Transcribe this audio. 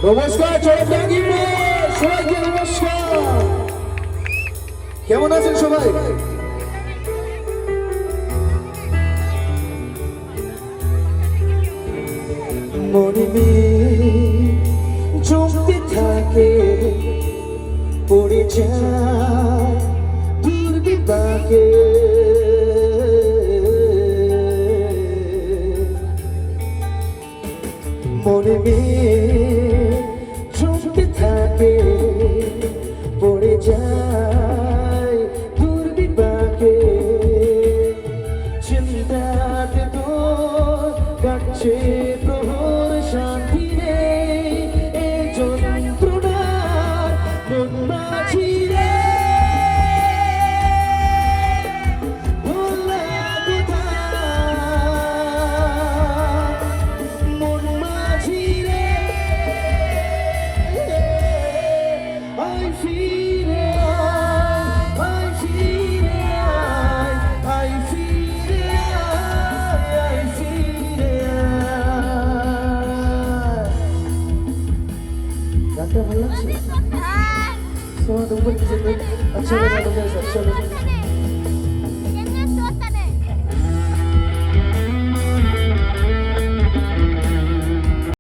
নমস্কার চরমনাগিরে সবাইকে নমস্কার। কেমন আছেন সবাই? মনে জমতে থাকে পড়ে যায় দুর্বিপাকে, মনে জমতে থাকে পড়ে যায় দুর্বিপাকে, চিন্তাতে তো কাটছে প্রহর, শান্তি নেই এ যন্ত্রণার মন মাঝি রে। মন মাঝি রে, আই ফিরে আই ফিরে আই ফিরে আই ফিরে। গানটা ভালো লাগছে? अच्छा लगा, अच्छा लगा।